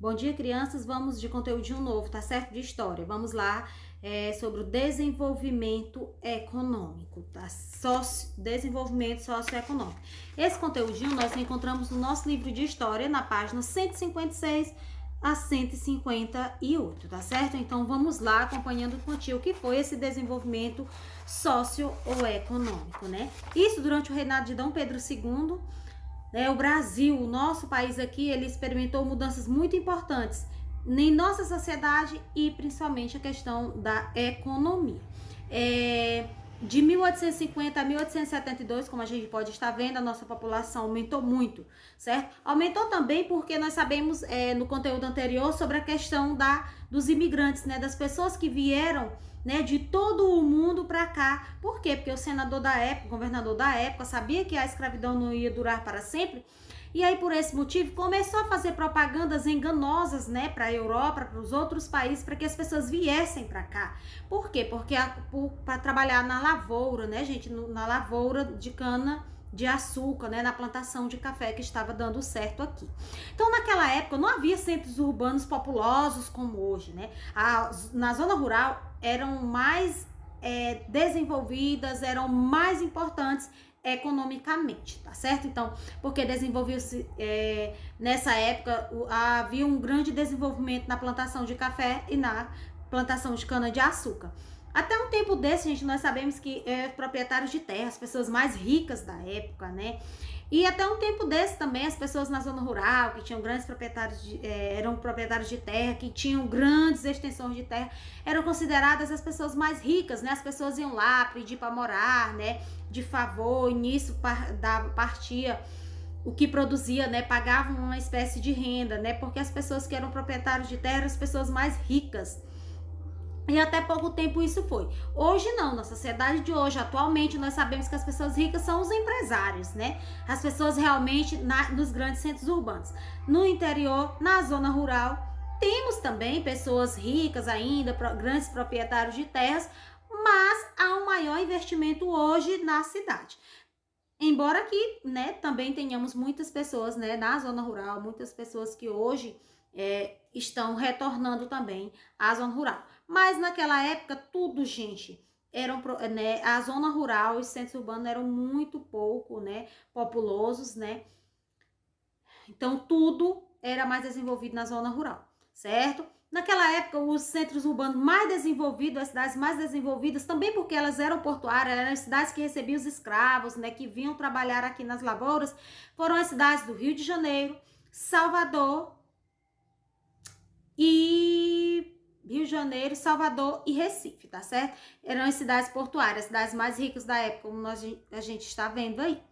Bom dia, crianças. Vamos de conteúdo novo, tá certo? De história. Vamos lá, sobre o desenvolvimento econômico, tá? Desenvolvimento socioeconômico. Esse conteúdinho nós encontramos no nosso livro de história, na página 156 a 158, tá certo? Então vamos lá acompanhando contigo o que foi esse desenvolvimento socioeconômico, né? Isso durante o reinado de Dom Pedro II. O Brasil, o nosso país aqui, ele experimentou mudanças muito importantes em nossa sociedade e principalmente a questão da economia. De 1850 a 1872, como a gente pode estar vendo, a nossa população aumentou muito, certo? Aumentou também porque nós sabemos no conteúdo anterior sobre a questão dos imigrantes, né? Das pessoas que vieram, né, de todo o mundo para cá. Por quê? Porque o senador da época, o governador da época, sabia que a escravidão não ia durar para sempre. E aí, por esse motivo, começou a fazer propagandas enganosas, né, para a Europa, para os outros países, para que as pessoas viessem para cá. Por quê? Porque para trabalhar na lavoura, né, gente, na lavoura de cana de açúcar, né, na plantação de café que estava dando certo aqui. Então, naquela época, não havia centros urbanos populosos como hoje, né? Na zona rural eram mais desenvolvidas, eram mais importantes economicamente, tá certo? Então, porque desenvolveu-se nessa época, havia um grande desenvolvimento na plantação de café e na plantação de cana de açúcar. Até um tempo desse, gente, nós sabemos que proprietários de terra, as pessoas mais ricas da época, né? E até um tempo desse também, as pessoas na zona rural, que tinham grandes proprietários, eram proprietários de terra, que tinham grandes extensões de terra, eram consideradas as pessoas mais ricas, né? As pessoas iam lá pedir para morar, né? De favor, e nisso partia o que produzia, né? Pagavam uma espécie de renda, né? Porque as pessoas que eram proprietários de terra eram as pessoas mais ricas. E até pouco tempo isso foi. Hoje não, na sociedade de hoje, atualmente, nós sabemos que as pessoas ricas são os empresários, né? As pessoas realmente nos grandes centros urbanos. No interior, na zona rural, temos também pessoas ricas ainda, grandes proprietários de terras, mas há um maior investimento hoje na cidade. Embora que, né, também tenhamos muitas pessoas, né, na zona rural, muitas pessoas que hoje estão retornando também à zona rural. Mas naquela época, tudo, gente, né, a zona rural e os centros urbanos eram muito pouco, né, populosos, né? Então, tudo era mais desenvolvido na zona rural, certo? Naquela época, os centros urbanos mais desenvolvidos, as cidades mais desenvolvidas, também porque elas eram portuárias, eram as cidades que recebiam os escravos, né, que vinham trabalhar aqui nas lavouras, foram as cidades do Rio de Janeiro, Salvador Salvador e Recife, tá certo? Eram as cidades portuárias, as cidades mais ricas da época, como a gente está vendo aí,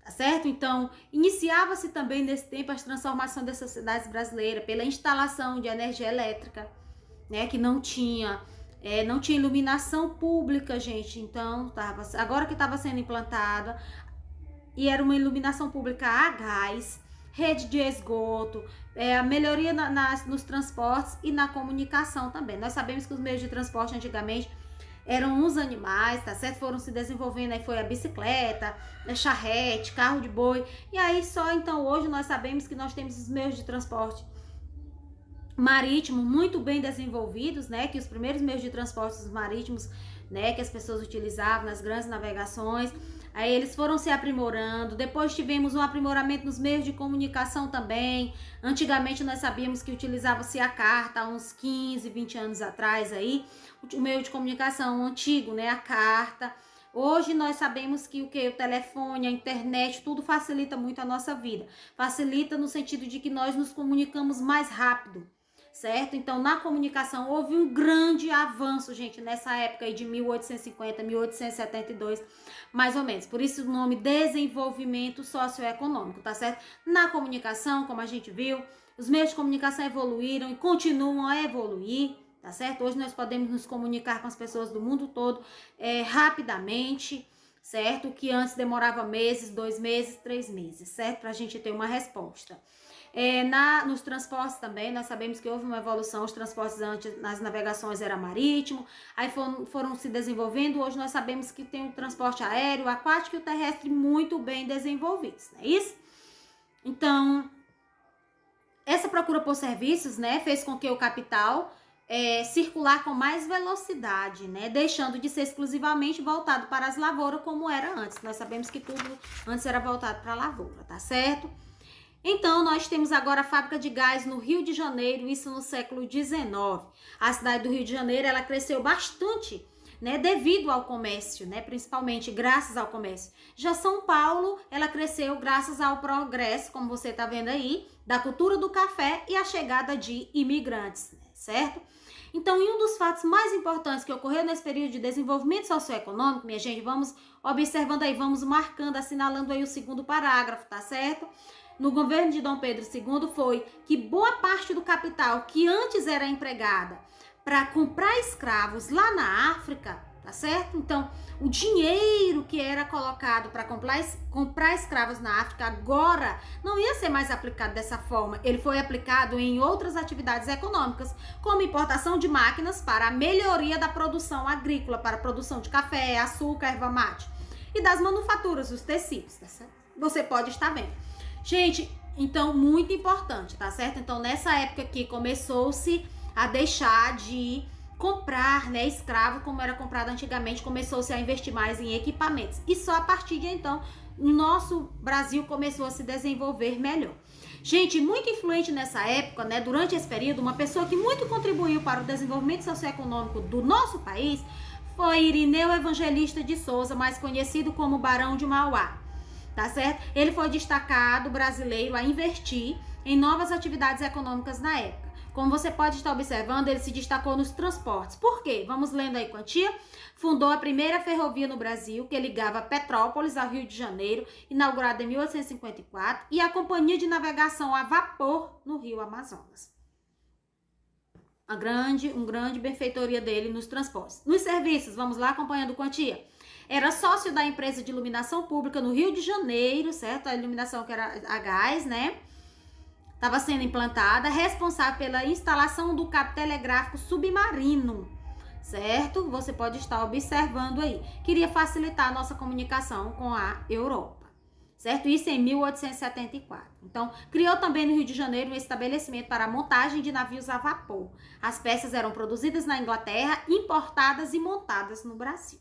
tá certo? Então, iniciava-se também nesse tempo a transformação dessas cidades brasileiras pela instalação de energia elétrica, né? Que não tinha iluminação pública, gente. Então, agora que estava sendo implantada, e era uma iluminação pública a gás, rede de esgoto, a melhoria nos transportes e na comunicação também. Nós sabemos que os meios de transporte antigamente eram os animais, tá certo? Foram se desenvolvendo, aí foi a bicicleta, a charrete, carro de boi, e aí só então hoje nós sabemos que nós temos os meios de transporte marítimo muito bem desenvolvidos, né? Que os primeiros meios de transporte marítimos, né, que as pessoas utilizavam nas grandes navegações, aí eles foram se aprimorando. Depois tivemos um aprimoramento nos meios de comunicação também. Antigamente nós sabíamos que utilizava-se a carta há uns 15, 20 anos atrás aí, o meio de comunicação antigo, né, a carta. Hoje nós sabemos que o telefone, a internet, tudo facilita muito a nossa vida. Facilita no sentido de que nós nos comunicamos mais rápido, certo? Então, na comunicação houve um grande avanço, gente, nessa época aí de 1850, 1872, mais ou menos. Por isso o nome desenvolvimento socioeconômico, tá certo? Na comunicação, como a gente viu, os meios de comunicação evoluíram e continuam a evoluir, tá certo? Hoje nós podemos nos comunicar com as pessoas do mundo todo rapidamente, certo? O que antes demorava meses, 2 meses, 3 meses, certo? Pra gente ter uma resposta. Nos transportes também, nós sabemos que houve uma evolução, os transportes antes, nas navegações era marítimo, aí foram se desenvolvendo, hoje nós sabemos que tem o transporte aéreo, aquático e o terrestre muito bem desenvolvidos, não é isso? Então, essa procura por serviços, né, fez com que o capital circular com mais velocidade, né, deixando de ser exclusivamente voltado para as lavouras como era antes. Nós sabemos que tudo antes era voltado para a lavoura, tá certo? Então, nós temos agora a fábrica de gás no Rio de Janeiro, isso no século XIX. A cidade do Rio de Janeiro, ela cresceu bastante, né, devido ao comércio, né, principalmente graças ao comércio. Já São Paulo, ela cresceu graças ao progresso, como você está vendo aí, da cultura do café e a chegada de imigrantes, certo? Então, em um dos fatos mais importantes que ocorreu nesse período de desenvolvimento socioeconômico, minha gente, vamos observando aí, vamos marcando, assinalando aí o segundo parágrafo, tá certo? No governo de Dom Pedro II foi que boa parte do capital que antes era empregada para comprar escravos lá na África, tá certo? Então, o dinheiro que era colocado para comprar escravos na África agora não ia ser mais aplicado dessa forma. Ele foi aplicado em outras atividades econômicas, como importação de máquinas para a melhoria da produção agrícola, para a produção de café, açúcar, erva mate e das manufaturas, os tecidos, tá certo? Você pode estar vendo. Gente, então, muito importante, tá certo? Então, nessa época aqui, começou-se a deixar de comprar, né, escravo como era comprado antigamente, começou-se a investir mais em equipamentos. E só a partir de então, o nosso Brasil começou a se desenvolver melhor. Gente, muito influente nessa época, né, durante esse período, uma pessoa que muito contribuiu para o desenvolvimento socioeconômico do nosso país foi Irineu Evangelista de Souza, mais conhecido como Barão de Mauá. Tá certo? Ele foi destacado brasileiro a investir em novas atividades econômicas na época. Como você pode estar observando, ele se destacou nos transportes. Por quê? Vamos lendo aí quantia. Fundou a primeira ferrovia no Brasil, que ligava Petrópolis ao Rio de Janeiro, inaugurada em 1854, e a Companhia de Navegação a Vapor no Rio Amazonas. Um grande benfeitoria dele nos transportes. Nos serviços, vamos lá acompanhando quantia. Era sócio da empresa de iluminação pública no Rio de Janeiro, certo? A iluminação que era a gás, né? Estava sendo implantada, responsável pela instalação do cabo telegráfico submarino, certo? Você pode estar observando aí. Queria facilitar a nossa comunicação com a Europa, certo? Isso em 1874. Então, criou também no Rio de Janeiro um estabelecimento para a montagem de navios a vapor. As peças eram produzidas na Inglaterra, importadas e montadas no Brasil.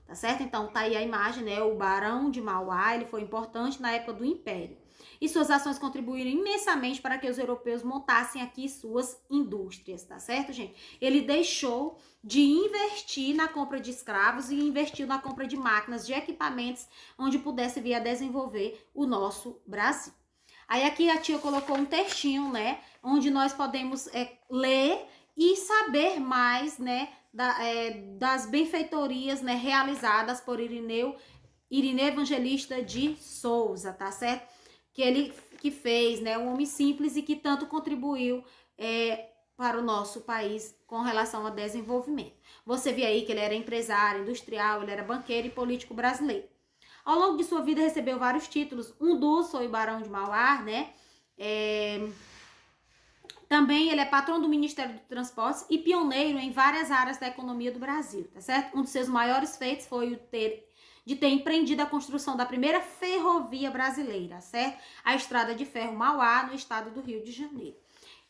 Tá certo? Então, tá aí a imagem, né? O Barão de Mauá, ele foi importante na época do Império. E suas ações contribuíram imensamente para que os europeus montassem aqui suas indústrias, tá certo, gente? Ele deixou de investir na compra de escravos e investiu na compra de máquinas, de equipamentos, onde pudesse vir a desenvolver o nosso Brasil. Aí aqui a tia colocou um textinho, né? Onde nós podemos ler e saber mais, né? Das benfeitorias, né, realizadas por Irineu Evangelista de Souza, tá certo? Que ele que fez, né, um homem simples e que tanto contribuiu para o nosso país com relação ao desenvolvimento. Você vê aí que ele era empresário, industrial, ele era banqueiro e político brasileiro. Ao longo de sua vida recebeu vários títulos, um dos foi o Barão de Mauá, né? Também ele é patrão do Ministério do Transportes e pioneiro em várias áreas da economia do Brasil, tá certo? Um dos seus maiores feitos foi de ter empreendido a construção da primeira ferrovia brasileira, certo? A Estrada de Ferro Mauá, no estado do Rio de Janeiro.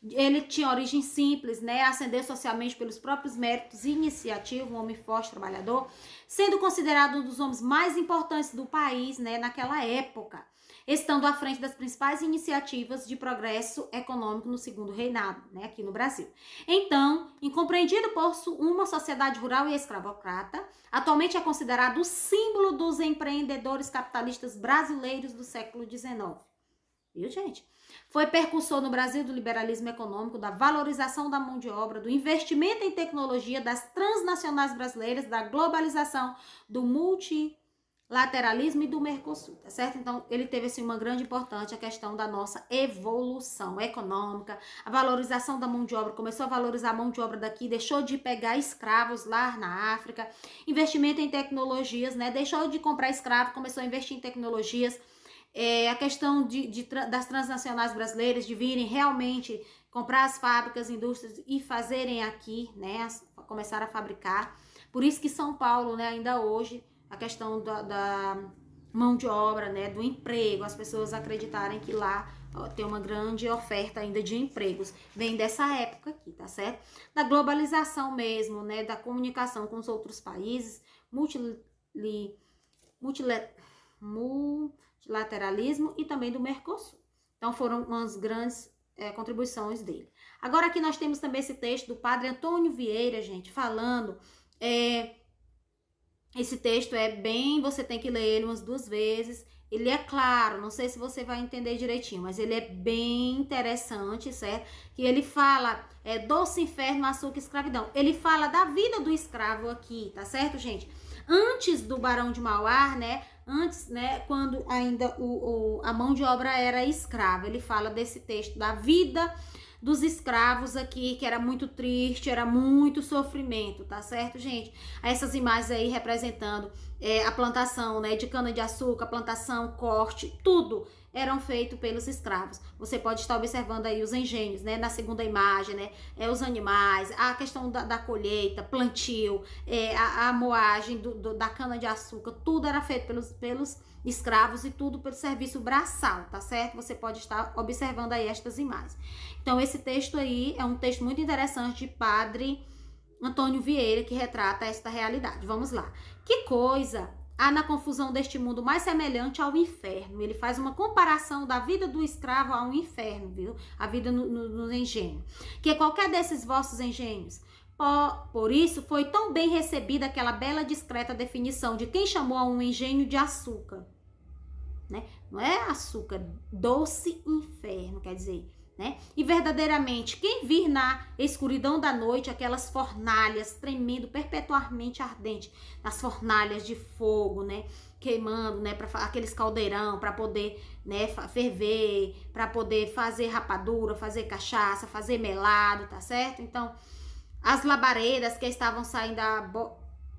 Ele tinha origem simples, né? Ascendeu socialmente pelos próprios méritos e iniciativa, um homem forte, trabalhador, sendo considerado um dos homens mais importantes do país, né, naquela época, estando à frente das principais iniciativas de progresso econômico no segundo reinado, né, aqui no Brasil. Então, incompreendido por uma sociedade rural e escravocrata, atualmente é considerado o símbolo dos empreendedores capitalistas brasileiros do século XIX. Viu, gente? Foi precursor no Brasil do liberalismo econômico, da valorização da mão de obra, do investimento em tecnologia, das transnacionais brasileiras, da globalização, do multilateralismo e do Mercosul, tá certo? Então, ele teve assim, uma grande importância a questão da nossa evolução econômica, a valorização da mão de obra, começou a valorizar a mão de obra daqui, deixou de pegar escravos lá na África, investimento em tecnologias, né? Deixou de comprar escravo, começou a investir em tecnologias, a questão das transnacionais brasileiras de virem realmente comprar as fábricas, indústrias e fazerem aqui, né, começar a fabricar. Por isso que São Paulo, né, ainda hoje, a questão da mão de obra, né, do emprego, as pessoas acreditarem que lá tem uma grande oferta ainda de empregos. Vem dessa época aqui, tá certo? Da globalização mesmo, né? Da comunicação com os outros países, multilateralismo e também do Mercosul. Então foram umas grandes contribuições dele. Agora aqui nós temos também esse texto do padre Antônio Vieira, gente, falando... esse texto é bem... Você tem que ler ele umas 2 vezes. Ele é claro, não sei se você vai entender direitinho, mas ele é bem interessante, certo? Que ele fala doce inferno, açúcar e escravidão. Ele fala da vida do escravo aqui, tá certo, gente? Antes do Barão de Mauá, né? Antes, né? Quando ainda a mão de obra era escrava. Ele fala desse texto, da vida dos escravos aqui, que era muito triste, era muito sofrimento, tá certo, gente? Essas imagens aí representando a plantação, né, de cana-de-açúcar, plantação, corte, tudo eram feitos pelos escravos. Você pode estar observando aí os engenhos, né, na segunda imagem, né, os animais, a questão da colheita, plantio, a moagem da cana-de-açúcar, tudo era feito pelos escravos e tudo pelo serviço braçal, tá certo? Você pode estar observando aí estas imagens. Então, esse texto aí é um texto muito interessante de Padre Antônio Vieira, que retrata esta realidade. Vamos lá. Que coisa há na confusão deste mundo mais semelhante ao inferno? Ele faz uma comparação da vida do escravo ao inferno, viu? A vida no engenho. Que qualquer desses vossos engenhos... Por isso, foi tão bem recebida aquela bela discreta definição de quem chamou a um engenho de açúcar, né? Não é açúcar, doce inferno, quer dizer, né? E verdadeiramente, quem vir na escuridão da noite, aquelas fornalhas tremendo, perpetuamente ardente, nas fornalhas de fogo, né? Queimando, né? Para aqueles caldeirão, para poder, né? Ferver, para poder fazer rapadura, fazer cachaça, fazer melado, tá certo? Então, as labaredas que estavam saindo a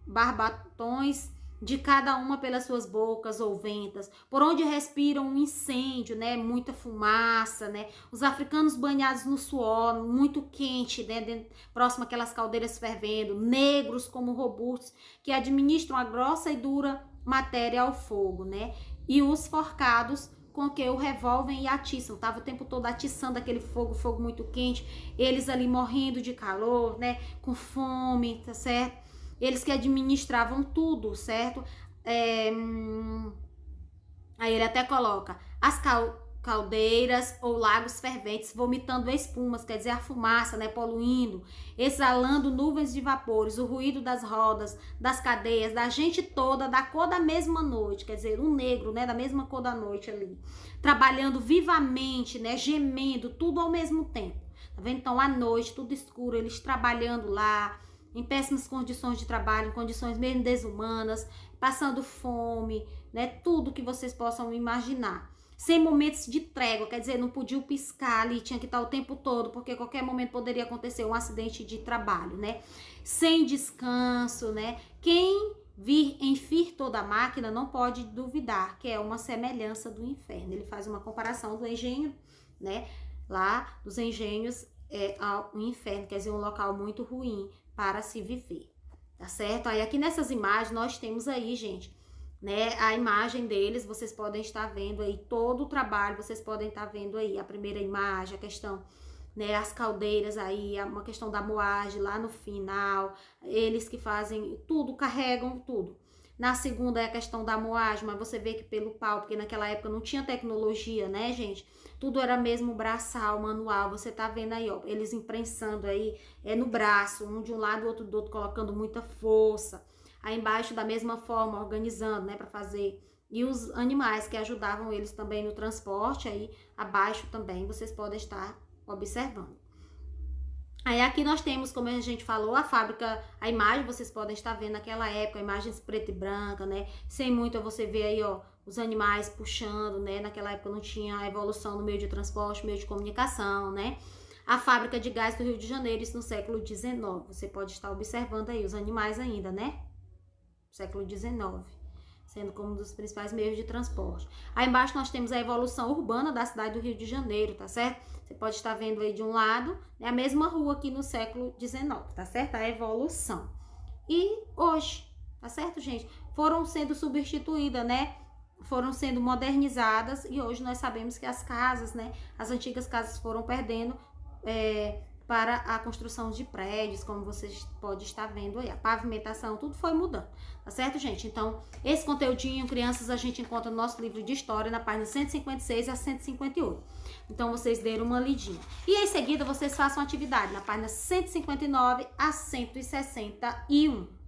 barbatões de cada uma pelas suas bocas ou ventas, por onde respiram um incêndio, né, muita fumaça, né, os africanos banhados no suor, muito quente, né, próximo àquelas caldeiras fervendo, negros como robustos, que administram a grossa e dura matéria ao fogo, né, e os forcados com que o revolvem e atiçam, tava o tempo todo atiçando aquele fogo muito quente, eles ali morrendo de calor, né, com fome, tá certo? Eles que administravam tudo, certo? Aí ele até coloca as caldeiras ou lagos ferventes vomitando espumas, quer dizer, a fumaça, né, poluindo, exalando nuvens de vapores, o ruído das rodas, das cadeias, da gente toda, da cor da mesma noite, quer dizer, um negro, né, da mesma cor da noite ali, trabalhando vivamente, né, gemendo, tudo ao mesmo tempo, tá vendo? Então, à noite, tudo escuro, eles trabalhando lá, em péssimas condições de trabalho, em condições mesmo desumanas, passando fome, né, tudo que vocês possam imaginar. Sem momentos de trégua, quer dizer, não podia piscar ali, tinha que estar o tempo todo, porque a qualquer momento poderia acontecer um acidente de trabalho, né? Sem descanso, né? Quem vir enfir toda a máquina não pode duvidar que é uma semelhança do inferno. Ele faz uma comparação do engenho, né? Lá dos engenhos ao inferno, quer dizer, um local muito ruim para se viver, tá certo? Aí aqui nessas imagens nós temos aí, gente, né, a imagem deles, vocês podem estar vendo aí todo o trabalho, vocês podem estar vendo aí a primeira imagem, a questão, né, as caldeiras aí, uma questão da moagem lá no final, eles que fazem tudo, carregam tudo. Na segunda é a questão da moagem, mas você vê que pelo pau, porque naquela época não tinha tecnologia, né, gente? Tudo era mesmo braçal, manual, você tá vendo aí, ó, eles imprensando aí, no braço, um de um lado, outro do outro, colocando muita força. Aí embaixo da mesma forma, organizando, né, para fazer. E os animais que ajudavam eles também no transporte, aí abaixo também vocês podem estar observando. Aí aqui nós temos, como a gente falou, a fábrica, a imagem, vocês podem estar vendo naquela época, imagens preta e branca, né, sem muito você vê aí, ó, os animais puxando, né, naquela época não tinha a evolução no meio de transporte, meio de comunicação, né. A fábrica de gás do Rio de Janeiro, isso no século XIX, você pode estar observando aí os animais ainda, né, século XIX, sendo como um dos principais meios de transporte. Aí embaixo nós temos a evolução urbana da cidade do Rio de Janeiro, tá certo? Você pode estar vendo aí de um lado, né, a mesma rua aqui no século XIX, tá certo? A evolução. E hoje, tá certo, gente? Foram sendo substituídas, né, foram sendo modernizadas e hoje nós sabemos que as casas, né, as antigas casas foram perdendo para a construção de prédios, como vocês podem estar vendo aí, a pavimentação, tudo foi mudando, tá certo, gente? Então, esse conteúdinho, crianças, a gente encontra no nosso livro de história, na página 156 a 158. Então, vocês deram uma lidinha. E em seguida, vocês façam atividade na página 159 a 161.